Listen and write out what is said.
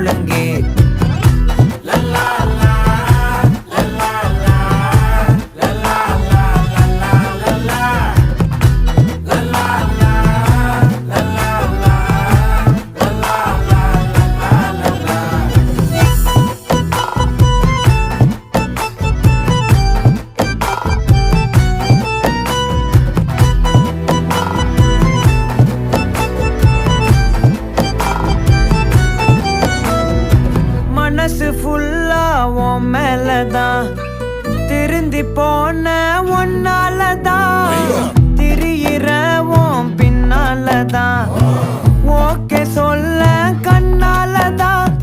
முழங்கே. மனசு ஃபுல்லா உன் மேலதான், திருந்தி போன ஒன்னாலதான், திரியிற உன் பின்னாலதான், ஓகே சொல்ல கண்ணாலதான்,